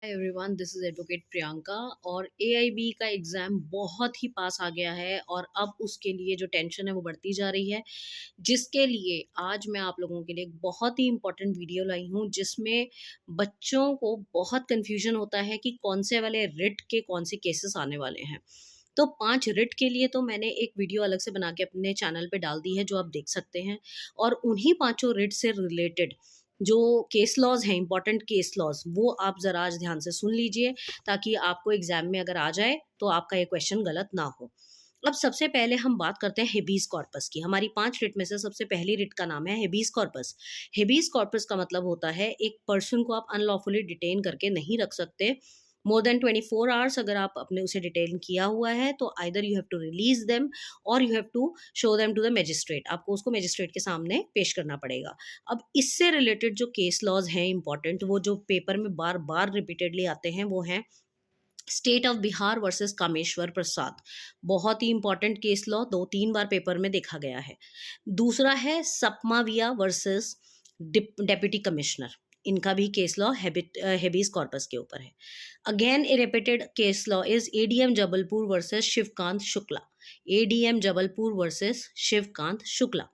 Everyone, this is advocate Priyanka. और AIB का exam बहुत ही पास आ गया है और अब उसके लिए जो टेंशन है वो बढ़ती जा रही है, जिसके लिए आज मैं आप लोगों के लिए एक बहुत ही इम्पोर्टेंट वीडियो लाई हूँ, जिसमें बच्चों को बहुत कन्फ्यूजन होता है कि कौन से वाले रिट के कौन से केसेस आने वाले हैं। तो 5 रिट के लिए तो मैंने एक वीडियो अलग से बना के अपने चैनल पे डाल दी है, जो आप देख सकते हैं। और उन्हीं पाँचों रिट से रिलेटेड जो केस लॉज़ हैं, इम्पोर्टेंट केस लॉज़, वो आप ज़रा आज ध्यान से सुन लीजिए, ताकि आपको एग्ज़ाम में अगर आ जाए, तो आपका ये क्वेश्चन गलत ना हो। अब सबसे पहले हम बात करते हैं हेबीज कॉर्पस की। हमारी 5 रिट में से सबसे पहली रिट का नाम है हेबीज कॉर्पस। हेबीज कॉर्पस का मतलब होता है, एक पर्सन को आप अनलॉफुली डिटेन करके नहीं रख सकते। मोर देन 24 आवर्स अगर आप अपने उसे डिटेन किया हुआ है, तो either you have to release them और you have to show them to the magistrate. आपको उसको मजिस्ट्रेट के सामने पेश करना पड़ेगा। अब इससे रिलेटेड जो केस लॉज हैं इंपॉर्टेंट, वो जो पेपर में बार बार रिपीटेडली आते हैं, वो हैं state of Bihar versus Kameshwar Prasad. बहुत ही इंपॉर्टेंट केस लॉ, 2-3 बार पेपर में देखा गया है। दूसरा है सपमाविया वर्सेस डेप्यूटी कमिश्नर। इनका भी केस लॉ हेबीज कॉर्पस के ऊपर है। Again A repeated case law is ADM Jabalpur versus Shivkant Shukla. ADM Jabalpur versus Shivkant Shukla.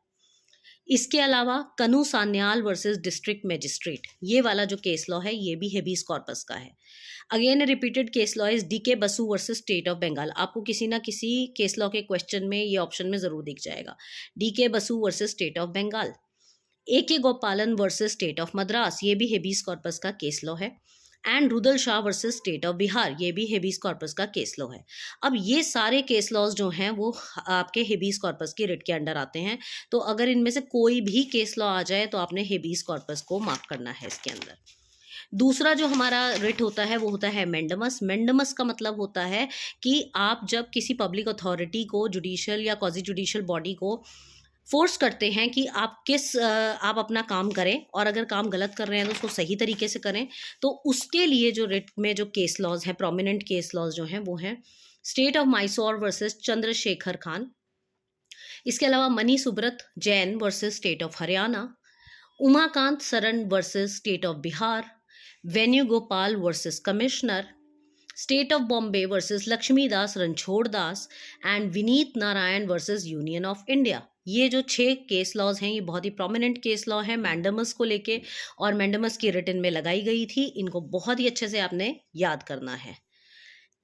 इसके अलावा कनु सान्याल वर्सेस डिस्ट्रिक्ट मजिस्ट्रेट, ये वाला जो केस लॉ है, ये भी हेबीज कॉर्पस का है। Again repeated case law is DK Basu versus state of Bengal. आपको किसी ना किसी केस लॉ के क्वेश्चन में ये ऑप्शन में जरूर दिख जाएगा, D K Basu versus state of Bengal. A K Gopalan versus state of Madras, ये भी हेबीज कॉर्पस का केस लॉ है। And Rudal Shah versus state of Bihar, ये भी हेबीज कॉर्पस का केस लॉ है। अब ये सारे केस लॉज जो हैं वो आपके हेबीज कॉर्पस की रिट के अंडर आते हैं। तो अगर इनमें से कोई भी केस लॉ आ जाए, तो आपने हेबीज कॉर्पस को मार्क करना है इसके अंदर। दूसरा जो हमारा रिट होता है, वो होता है मेंडमस। मेंडमस का मतलब होता है कि आप जब किसी पब्लिक अथॉरिटी को, जुडिशियल या क्वाजी जुडिशियल बॉडी को फोर्स करते हैं कि आप अपना काम करें, और अगर काम गलत कर रहे हैं तो उसको सही तरीके से करें, तो उसके लिए जो रिट में जो केस लॉज हैं, प्रोमिनेंट केस लॉज जो हैं, वो हैं state of Mysore versus Chandrashekhar Khan. इसके अलावा Mani Subrat Jain versus state of Haryana, Umakant Saran versus state of Bihar, Venugopal versus commissioner, state of Bombay versus Laxmidas Ranchhoddas, and Vineet Narayan versus union of India. ये जो 6 केस लॉज हैं, ये बहुत ही प्रोमिनेंट केस लॉ है मैंडमस को लेके, और मैंडमस की रिटन में लगाई गई थी। इनको बहुत ही अच्छे से आपने याद करना है।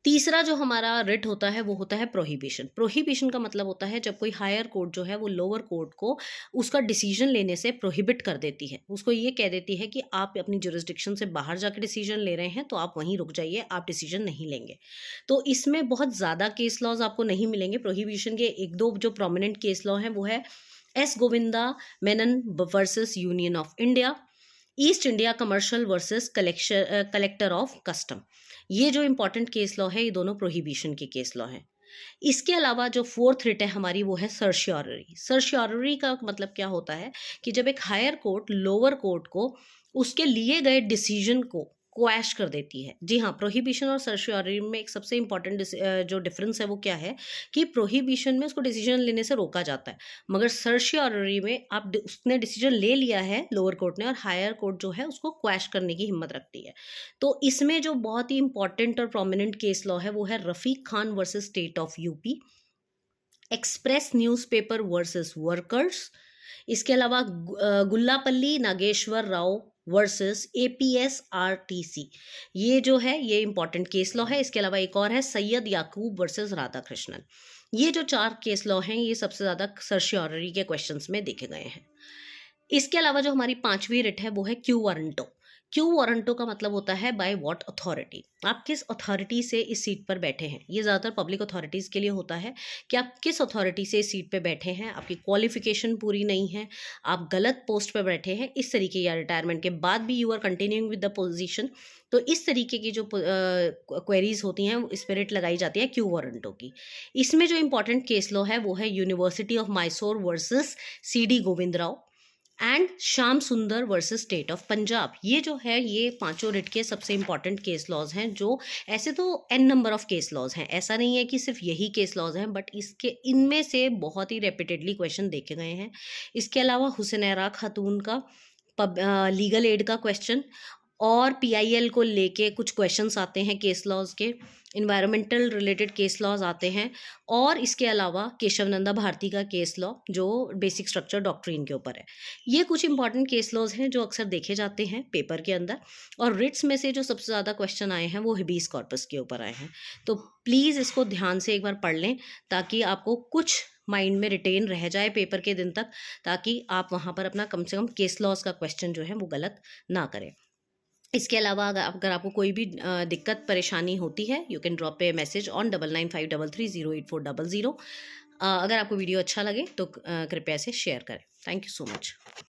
तीसरा जो हमारा रिट होता है, वो होता है प्रोहिबिशन। प्रोहिबिशन का मतलब होता है जब कोई हायर कोर्ट जो है, वो लोअर कोर्ट को उसका डिसीजन लेने से प्रोहिबिट कर देती है। उसको ये कह देती है कि आप अपनी जुरिस्डिक्शन से बाहर जाकर डिसीजन ले रहे हैं, तो आप वहीं रुक जाइए, आप डिसीजन नहीं लेंगे। तो इसमें बहुत ज़्यादा केस लॉज आपको नहीं मिलेंगे। प्रोहिबिशन के 1-2 जो प्रोमिनेंट केस लॉ हैं, वो है S Govinda Menon versus union of India, east India commercial versus collector of custom. ये जो इंपॉर्टेंट केस लॉ है, ये दोनों प्रोहिबिशन के केस लॉ हैं। इसके अलावा जो फोर्थ रिट है हमारी, वो है सर्शियोररी। सर्शियोररी का मतलब क्या होता है कि जब एक हायर कोर्ट लोअर कोर्ट को उसके लिए गए डिसीजन को क्वैश कर देती है। जी हाँ, प्रोहिबिशन और सर्शियोररी में एक सबसे इंपॉर्टेंट जो डिफरेंस है, वो क्या है कि प्रोहिबिशन में उसको डिसीजन लेने से रोका जाता है, मगर सर्शियोररी में उसने डिसीजन ले लिया है लोअर कोर्ट ने, और हायर कोर्ट जो है उसको क्वैश करने की हिम्मत रखती है। तो इसमें जो बहुत ही इंपॉर्टेंट और प्रोमिनेंट केस लॉ है, वो है Rafiq Khan versus state of UP, express newspaper versus workers. इसके अलावा गुल्लापल्ली नागेश्वर राव वर्सेस एपीएसआरटीसी। ये जो है, ये इंपॉर्टेंट केस लॉ है। इसके अलावा एक और है सैयद याकूब वर्सेस राधाकृष्णन। ये जो 4 केस लॉ हैं, ये सबसे ज़्यादा सर्शियोररी के क्वेश्चंस में देखे गए हैं। इसके अलावा जो हमारी 5वीं रिट है, वो है क्यू वारंटो। क्यू वारंटो का मतलब होता है बाय व्हाट अथॉरिटी। आप किस अथॉरिटी से इस सीट पर बैठे हैं। ये ज़्यादातर पब्लिक अथॉरिटीज़ के लिए होता है कि आप किस अथॉरिटी से इस सीट पर बैठे हैं, आपकी क्वालिफिकेशन पूरी नहीं है, आप गलत पोस्ट पर बैठे हैं, इस तरीके, या रिटायरमेंट के बाद भी you are continuing with the position. तो इस तरीके की जो क्वेरीज होती हैं, इस पर रिट लगाई जाती है क्यू वारंटो की। इसमें जो इंपॉर्टेंट केस लॉ है, वो है university of Mysore versus CD. Govind Rao and Shyam सुंदर वर्सेस स्टेट ऑफ पंजाब। ये जो है, ये 5 रिट के सबसे इंपॉर्टेंट केस लॉज हैं। जो ऐसे तो an number of case laws हैं, ऐसा नहीं है कि सिर्फ यही केस लॉज हैं, बट इनमें से बहुत ही रेपिटेडली क्वेश्चन देखे गए हैं। इसके अलावा हुसैनरा खातून का लीगल एड का क्वेश्चन, और पीआईएल को लेके कुछ क्वेश्चंस आते हैं केस लॉज के, इन्वायरमेंटल रिलेटेड केस लॉज आते हैं, और इसके अलावा केशवनंदा भारती का केस लॉ जो बेसिक स्ट्रक्चर डॉक्ट्रिन के ऊपर है। ये कुछ इंपॉर्टेंट केस लॉज हैं जो अक्सर देखे जाते हैं पेपर के अंदर। और रिट्स में से जो सबसे ज़्यादा क्वेश्चन आए हैं वो हिबीस कॉर्पस के ऊपर आए हैं। तो प्लीज़ इसको ध्यान से एक बार पढ़ लें ताकि आपको कुछ माइंड में रिटेन रह जाए पेपर के दिन तक, ताकि आप वहाँ पर अपना कम से कम केस लॉज का क्वेश्चन जो है वो गलत ना करें। इसके अलावा अगर आपको कोई भी दिक्कत परेशानी होती है, you can drop A message on 9953308400। अगर आपको वीडियो अच्छा लगे तो कृपया इसे शेयर करें। Thank you so much.